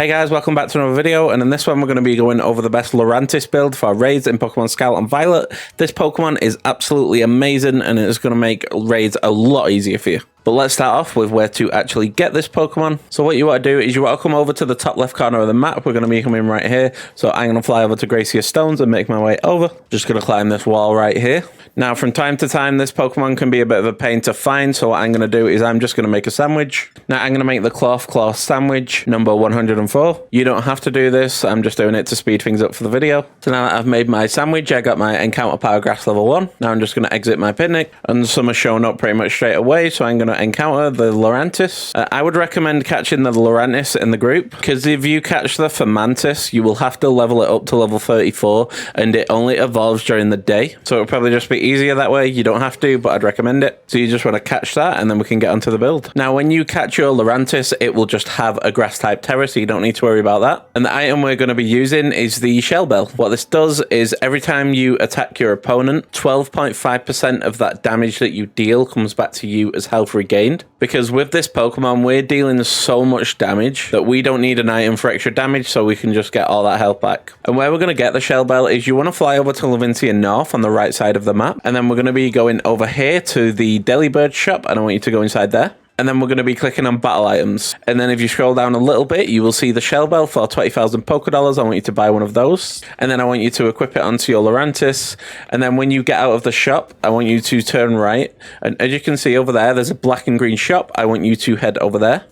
Hey guys, welcome back to another video, and in this one we're going to be going over the best Lurantis build for raids in Pokemon Scarlet and Violet. This Pokemon is absolutely amazing and it's going to make raids a lot easier for you. But let's start off with where to actually get this Pokemon. So what you want to do is you want to come over to the top left corner of the map. We're going to be coming right here. So I'm going to fly over to Gracia Stones and make my way over. Just going to climb this wall right here. Now, from time to time, this Pokemon can be a bit of a pain to find. So what I'm going to do is I'm just going to make a sandwich. Now, I'm going to make the Claw sandwich number 104. You don't have to do this. I'm just doing it to speed things up for the video. So now that I've made my sandwich, I got my Encounter Power Grass level 1. Now I'm just going to exit my picnic. And some are showing up pretty much straight away. So I'm going to encounter the Lurantis. I would recommend catching the Lurantis in the group, because if you catch the Fomantis, you will have to level it up to level 34, and it only evolves during the day. So it'll probably just be easier that way. You don't have to, but I'd recommend it. So you just want to catch that, and then we can get onto the build. Now, when you catch your Lurantis, it will just have a grass type tera, so you don't need to worry about that. And the item we're going to be using is the Shell Bell. What this does is every time you attack your opponent, 12.5% of that damage that you deal comes back to you as health regained. Because with this Pokemon, we're dealing so much damage that we don't need an item for extra damage, so we can just get all that health back. And where we're going to get the Shell Bell is you want to fly over to Lurantis North on the right side of the map, and then we're going to be going over here to the Delibird shop, and I want you to go inside there. And then we're going to be clicking on battle items. And then if you scroll down a little bit, you will see the Shell Bell for 20,000 Pokedollars. I want you to buy one of those. And then I want you to equip it onto your Lurantis. And then when you get out of the shop, I want you to turn right. And as you can see over there, there's a black and green shop. I want you to head over there.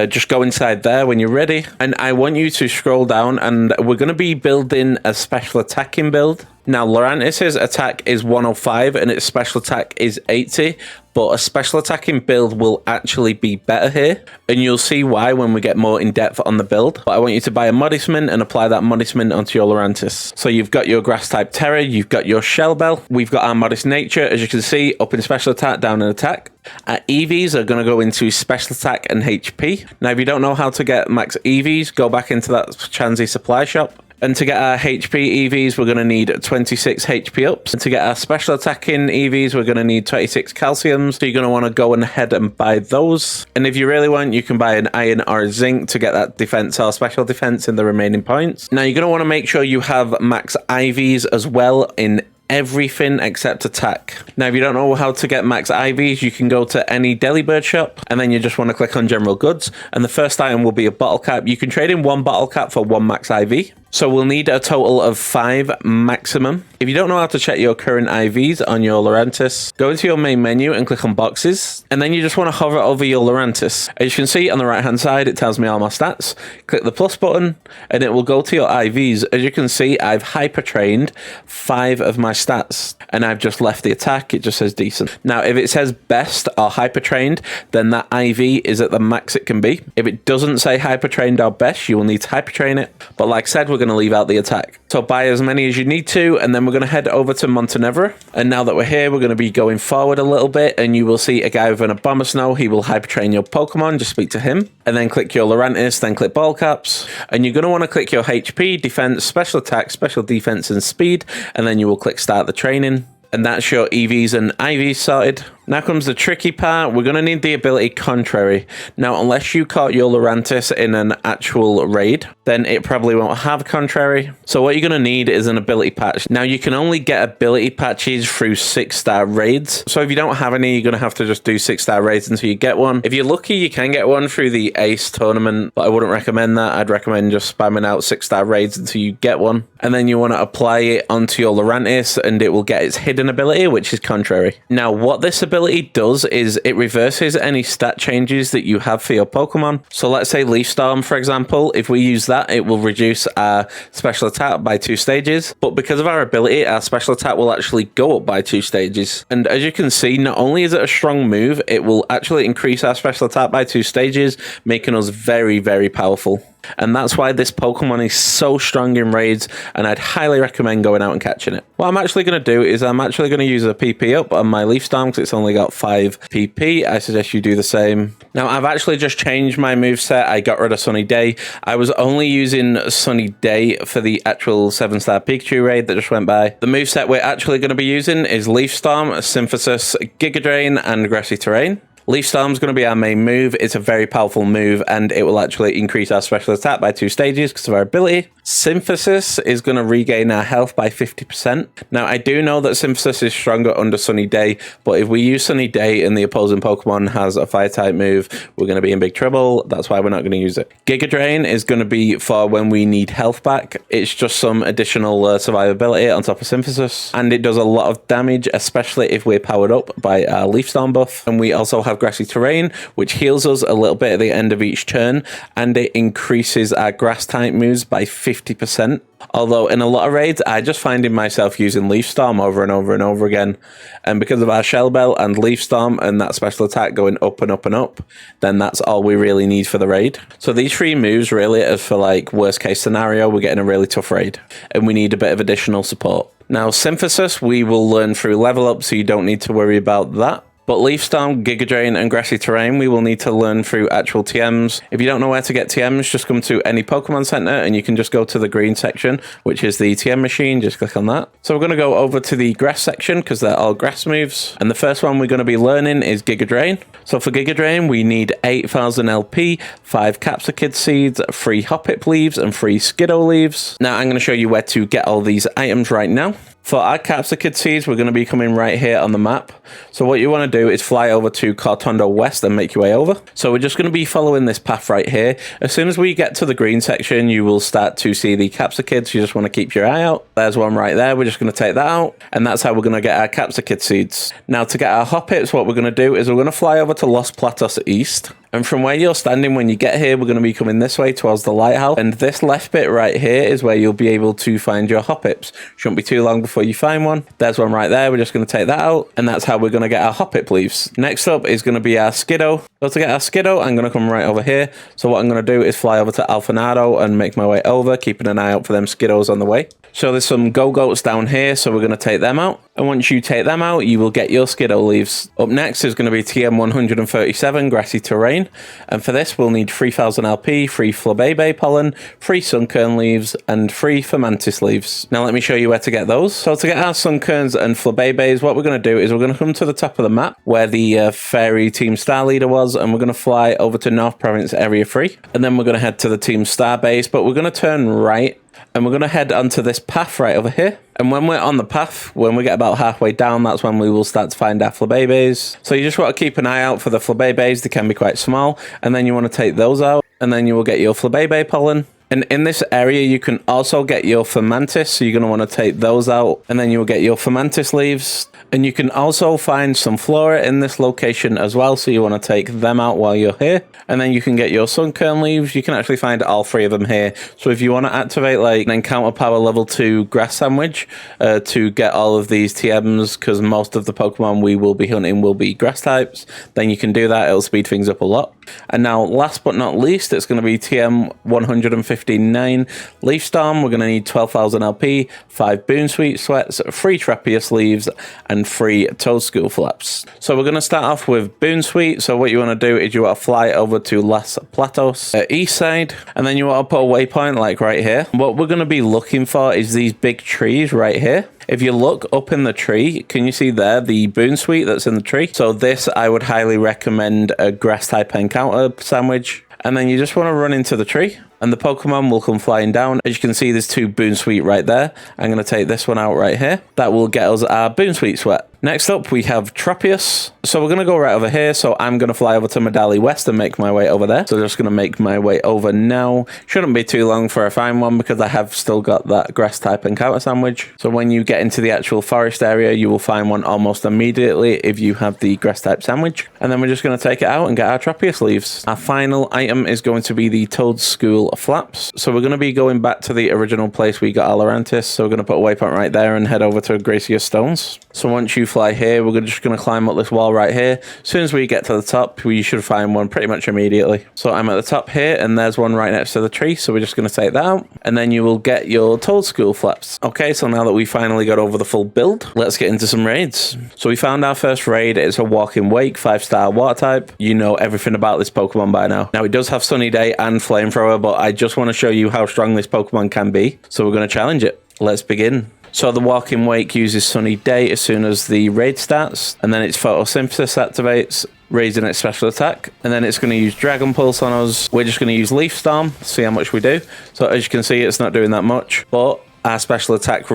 Just go inside there when you're ready. And I want you to scroll down, and we're going to be building a special attacking build. Now, Lurantis' attack is 105 and its special attack is 80, but a special attacking build will actually be better here, and you'll see why when we get more in depth on the build. But I want you to buy a Modismint and apply that Modismint onto your Lurantis. So you've got your grass type Tera, you've got your Shell Bell, we've got our Modest Nature, as you can see, up in special attack, down in attack. Our EVs are going to go into special attack and HP. Now, if you don't know how to get max EVs, go back into that Chansey supply shop. And to get our HP EVs, we're going to need 26 HP ups. And to get our special attacking EVs, we're going to need 26 calciums. So you're going to want to go ahead and buy those. And if you really want, you can buy an iron or a zinc to get that defense or special defense in the remaining points. Now, you're going to want to make sure you have max IVs as well in everything except attack. Now, if you don't know how to get max IVs, you can go to any Delibird shop, and then you just want to click on general goods, and the first item will be a bottle cap. You can trade in one bottle cap for one max IV. So we'll need a total of 5 maximum. If you don't know how to check your current IVs on your Lurantis, go into your main menu and click on boxes, and then you just want to hover over your Lurantis. As you can see on the right hand side, it tells me all my stats. Click the plus button and it will go to your IVs. As you can see, I've hyper trained 5 of my stats, and I've just left the attack. It just says decent. Now, if it says best or hyper trained, then that IV is at the max it can be. If it doesn't say hyper trained or best, you will need to hyper train it. But like I said, we're going to leave out the attack. So buy as many as you need to, and then we're going to head over to Montenegro. And now that we're here, we're going to be going forward a little bit, and you will see a guy with an Abomasnow. He will hyper train your Pokemon. Just speak to him, and then click your Lurantis, then click ball caps, and you're going to want to click your HP, defense, special attack, special defense, and speed, and then you will click start the training. And that's your EVs and IVs sorted. Now comes the tricky part. We're going to need the ability Contrary. Now, unless you caught your Lurantis in an actual raid, then it probably won't have Contrary. So what you're going to need is an ability patch. Now, you can only get ability patches through 6-star raids. So if you don't have any, you're going to have to just do 6-star raids until you get one. If you're lucky, you can get one through the Ace tournament, but I wouldn't recommend that. I'd recommend just spamming out 6-star raids until you get one. And then you want to apply it onto your Lurantis, and it will get its hidden ability, which is Contrary. Now, what this ability does is it reverses any stat changes that you have for your Pokemon. So let's say Leaf Storm, for example. If we use that, it will reduce our special attack by 2 stages. But because of our ability, our special attack will actually go up by 2 stages. And as you can see, not only is it a strong move, it will actually increase our special attack by 2 stages, making us very, very powerful. And that's why this Pokemon is so strong in raids, and I'd highly recommend going out and catching it. What I'm actually going to do is I'm actually going to use a PP up on my Leaf Storm because it's only got 5 PP. I suggest you do the same. Now, I've actually just changed my moveset. I got rid of Sunny Day. I was only using Sunny Day for the actual 7-star Pikachu raid that just went by. The moveset we're actually going to be using is Leaf Storm, Synthesis, Giga Drain, and Grassy Terrain. Leaf Storm is going to be our main move. It's a very powerful move, and it will actually increase our special attack by 2 stages because of our ability. Synthesis is going to regain our health by 50%. Now, I do know that Synthesis is stronger under Sunny Day, but if we use Sunny Day and the opposing Pokemon has a Fire-type move, we're going to be in big trouble. That's why we're not going to use it. Giga Drain is going to be for when we need health back. It's just some additional survivability on top of Synthesis, and it does a lot of damage, especially if we're powered up by our Leaf Storm buff. And we also have Grassy Terrain, which heals us a little bit at the end of each turn, and it increases our Grass-type moves by 50%. Although in a lot of raids, I just finding myself using Leaf Storm over and over and over again. And because of our Shell Bell and Leaf Storm and that special attack going up and up and up, then that's all we really need for the raid. So these 3 moves really are for like worst case scenario, we're getting a really tough raid and we need a bit of additional support. Now Synthesis, we will learn through level up, so you don't need to worry about that. But Leaf Storm, Giga Drain, and Grassy Terrain, we will need to learn through actual TMs. If you don't know where to get TMs, just come to any Pokemon Center and you can just go to the green section, which is the TM machine. Just click on that. So we're going to go over to the grass section because they're all grass moves. And the first one we're going to be learning is Giga Drain. So for Giga Drain, we need 8,000 LP, 5 Capsicid Seeds, 3 Hoppip leaves, and 3 Skiddo leaves. Now I'm going to show you where to get all these items right now. For our Capsicid Seeds, we're going to be coming right here on the map. So what you want to do is fly over to Cortondo West and make your way over. So we're just going to be following this path right here. As soon as we get to the green section, you will start to see the Capsikids. You just want to keep your eye out. There's one right there. We're just going to take that out. And that's how we're going to get our Capsicid Seeds. Now to get our Hoppips, what we're going to do is we're going to fly over to Los Platos East. And from where you're standing when you get here, we're going to be coming this way towards the lighthouse. And this left bit right here is where you'll be able to find your Hoppips. Shouldn't be too long before you find one. There's one right there. We're just going to take that out. And that's how we're going to get our Hoppip leaves. Next up is going to be our Skiddo. So to get our Skiddo, I'm going to come right over here. So what I'm going to do is fly over to Alfanado and make my way over, keeping an eye out for them Skiddos on the way. So there's some Go-Goats down here, so we're going to take them out. And once you take them out, you will get your Skiddo leaves. Up next is going to be TM 137, Grassy Terrain. And for this, we'll need 3,000 LP, 3 Flabebe pollen, 3 Sunkern leaves, and 3 Fermantis leaves. Now let me show you where to get those. So to get our Sunkerns and Flabebes, what we're going to do is we're going to come to the top of the map where the Fairy Team Star Leader was, and we're going to fly over to North Province Area 3. And then we're going to head to the Team Star base, but we're going to turn right. And we're going to head onto this path right over here. And when we're on the path, when we get about halfway down, that's when we will start to find our Flabebes. So you just want to keep an eye out for the Flabebes. They can be quite small. And then you want to take those out. And then you will get your Flabebe pollen. And in this area, you can also get your Fermantis. So you're going to want to take those out. And then you will get your Fermantis leaves. And you can also find some Flora in this location as well. So you want to take them out while you're here. And then you can get your Sunkern leaves. You can actually find all 3 of them here. So if you want to activate like an Encounter Power level 2 Grass Sandwich to get all of these TMs, because most of the Pokemon we will be hunting will be Grass types, then you can do that. It'll speed things up a lot. And now last but not least, it's going to be TM 159 Leaf Storm. We're going to need 12,000 LP, 5 Boon Sweet Sweats, 3 Trapeus leaves, and 3 Toadstool flaps. So we're going to start off with Boon Sweet. So what you want to do is you want to fly over to Las Platos east side, and then you want to put a waypoint like right here. What we're going to be looking for is these big trees right here. If you look up in the tree, can you see there the Boon Sweet that's in the tree? So this, I would highly recommend a Grass type Encounter Sandwich. And then you just want to run into the tree and the Pokemon will come flying down. As you can see, there's 2 Boon Sweet right there. I'm going to take this one out right here. That will get us our Boon Sweet Sweat. Next up, we have Trapeus. So we're going to go right over here. So I'm going to fly over to Medali West and make my way over there. So just going to make my way over now. Shouldn't be too long for I find one because I have still got that Grass type Encounter Sandwich. So when you get into the actual forest area, you will find one almost immediately if you have the Grass type Sandwich. And then we're just going to take it out and get our Trapeus leaves. Our final item is going to be the Toadstool flaps. So we're going to be going back to the original place we got our Lurantis. So we're going to put a waypoint right there and head over to Gracious Stones. So once you fly here, we're just going to climb up this wall right here. As soon as we get to the top, we should find one pretty much immediately. So I'm at the top here and there's one right next to the tree. So we're just going to take that out and then you will get your Toadstool flaps. Okay, so now that we finally got over the full build, let's get into some raids. So we found our first raid. It's a Walking Wake 5-star water type. You know everything about this Pokemon by now. Now it does have Sunny Day and Flamethrower, but I just want to show you how strong this Pokemon can be. So we're going to challenge it. Let's begin. So the Walking Wake uses Sunny Day as soon as the raid starts, and then its photosynthesis activates, raising its special attack, and then it's going to use Dragon Pulse on us. We're just going to use Leaf Storm, see how much we do. So as you can see, it's not doing that much, but our special attack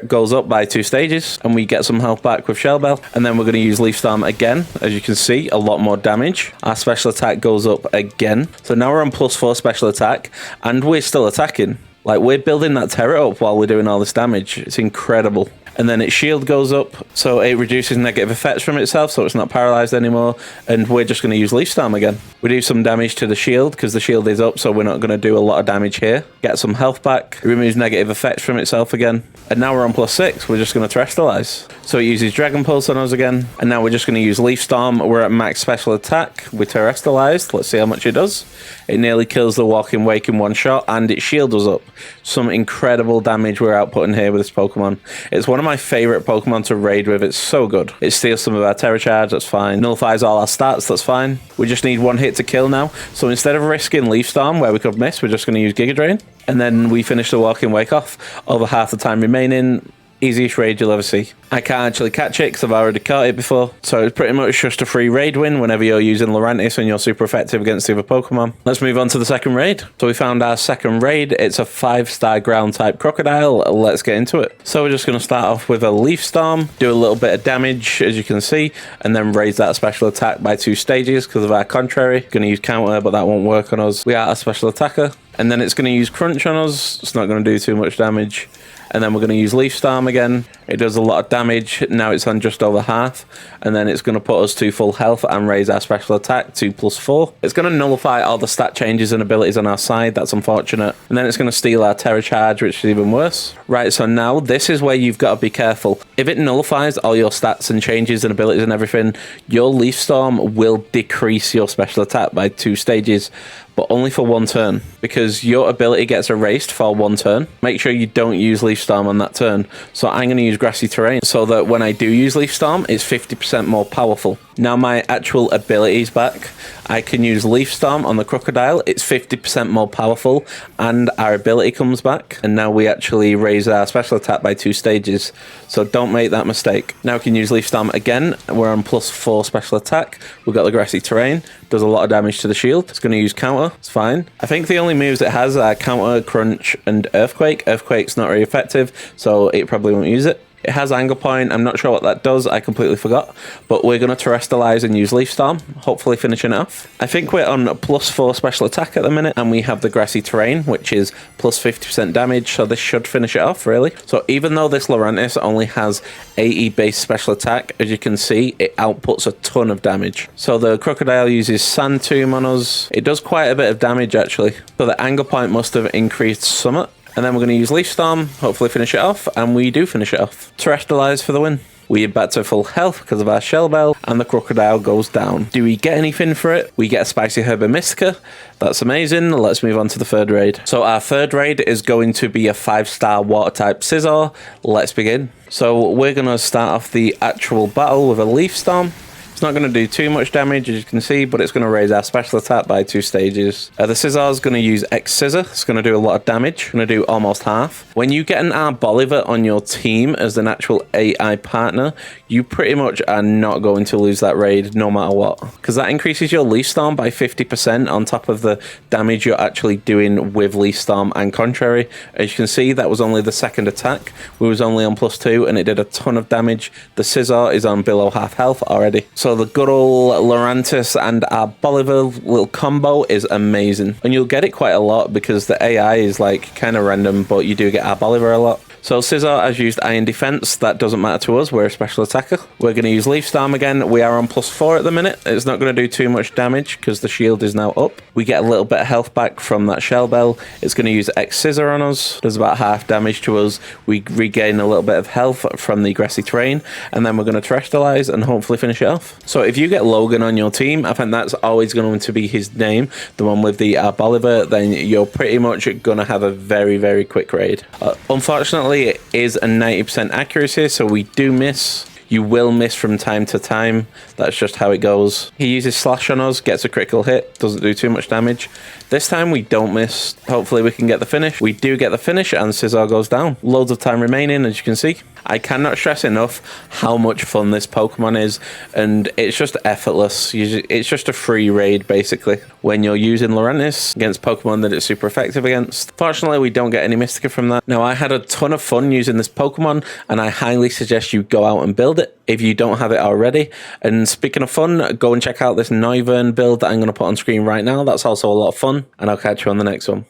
goes up by 2 stages, and we get some health back with Shell Bell. And then we're going to use Leaf Storm again. As you can see, a lot more damage. Our special attack goes up again. So now we're on +4 special attack, and we're still attacking. Like, we're building that tera up while we're doing all this damage. It's incredible. And then its shield goes up, so it reduces negative effects from itself, so it's not paralyzed anymore. And we're just going to use Leaf Storm again. We do some damage to the shield, because the shield is up, so we're not going to do a lot of damage here. Get some health back. It removes negative effects from itself again. And now we're on +6. We're just going to terrestrialize. So it uses Dragon Pulse on us again. And now we're just going to use Leaf Storm. We're at max special attack. We terrestrialized. Let's see how much it does. It nearly kills the Walking Wake in one shot, and its shield was up. Some incredible damage we're outputting here with this Pokemon. It's one of my favorite Pokemon to raid with. It's so good. It steals some of our Terra Charge, that's fine. Nullifies all our stats, that's fine. We just need 1 hit to kill now. So instead of risking Leaf Storm, where we could miss, we're just going to use Giga Drain. And then we finish the Walking Wake off. Over half the time remaining. Easiest raid you'll ever see. I can't actually catch it because I've already caught it before. So it's pretty much just a free raid win whenever you're using Lurantis and you're super effective against the other Pokemon. Let's move on to the second raid. So we found our second raid. It's a 5-star ground type crocodile. Let's get into it. So we're just going to start off with a Leaf Storm, do a little bit of damage as you can see, and then raise that special attack by 2 stages because of our contrary. Going to use counter, but that won't work on us. We are a special attacker. And then it's going to use Crunch on us. It's not going to do too much damage. And then we're going to use Leaf Storm again. It does a lot of damage. Now it's on just over half. And then it's going to put us to full health and raise our special attack to +4. It's going to nullify all the stat changes and abilities on our side. That's unfortunate. And then it's going to steal our Terra Charge, which is even worse. Right, so now this is where you've got to be careful. If it nullifies all your stats and changes and abilities and everything, your Leaf Storm will decrease your special attack by 2 stages. But only for 1 turn, because your ability gets erased for 1 turn. Make sure you don't use Leaf Storm on that turn. So I'm going to use Grassy Terrain so that when I do use Leaf Storm, it's 50% more powerful. Now my actual ability's back. I can use Leaf Storm on the Crocodile. It's 50% more powerful, and our ability comes back. And now we actually raise our special attack by 2 stages. So don't make that mistake. Now we can use Leaf Storm again. We're on +4 special attack. We've got the Grassy Terrain. Does a lot of damage to the shield. It's going to use counter. It's fine. I think the only moves it has are counter, crunch, and earthquake. Earthquake's not very effective, so it probably won't use it. It has Angle Point. I'm not sure what that does. I completely forgot. But we're going to terrestrialize and use Leaf Storm, hopefully finishing it off. I think we're on +4 special attack at the minute, and we have the Grassy Terrain, which is +50% damage, so this should finish it off, really. So even though this Lurantis only has 80 base special attack, as you can see, it outputs a ton of damage. So the Crocodile uses Sand Tomb on us. It does quite a bit of damage, actually. So the Angle Point must have increased somewhat. And then we're going to use Leaf Storm, hopefully finish it off, and we do finish it off. Terrestrialize for the win. We are back to full health because of our Shell Bell, and the Crocodile goes down. Do we get anything for it? We get a Spicy Herba Mystica. That's amazing. Let's move on to the third raid. So our third raid is going to be a 5-star water type Scissor. Let's begin. So we're going to start off the actual battle with a Leaf Storm. It's not going to do too much damage, as you can see, but it's going to raise our special attack by 2 stages. The Scissor is going to use X-Scissor. It's going to do a lot of damage. Going to do almost half. When you get an Arboliver on your team as an actual AI partner, you pretty much are not going to lose that raid no matter what. Because that increases your Leaf Storm by 50% on top of the damage you're actually doing with Leaf Storm and Contrary. As you can see, that was only the second attack. We was only on +2 and it did a ton of damage. The Scissor is on below half health already. So the good old Lurantis and Arboliver little combo is amazing. And you'll get it quite a lot because the AI is like kind of random, but you do get Arboliver a lot. So Scissor has used Iron Defense. That doesn't matter to us. We're a special attacker. We're going to use Leaf Storm again. We are on +4 at the minute. It's not going to do too much damage because the shield is now up. We get a little bit of health back from that Shell Bell. It's going to use X-Scissor on us. Does about half damage to us. We regain a little bit of health from the Grassy Terrain. And then we're going to terrestrialize and hopefully finish it off. So if you get Logan on your team, I think that's always going to be his name, the one with the Arboliver, then you're pretty much going to have a very, very quick raid. Unfortunately, it is a 90% accuracy, so we do miss. You will miss from time to time. That's just how it goes. He uses Slash on us, gets a critical hit, doesn't do too much damage. This time we don't miss. Hopefully we can get the finish. We do get the finish and Scissor goes down. Loads of time remaining, as you can see. I cannot stress enough how much fun this Pokemon is, and it's just effortless. It's just a free raid, basically, when you're using Lurantis against Pokemon that it's super effective against. Fortunately, we don't get any Mystica from that. Now, I had a ton of fun using this Pokemon, and I highly suggest you go out and build it if you don't have it already. And speaking of fun, go and check out this Noivern build that I'm going to put on screen right now. That's also a lot of fun, and I'll catch you on the next one.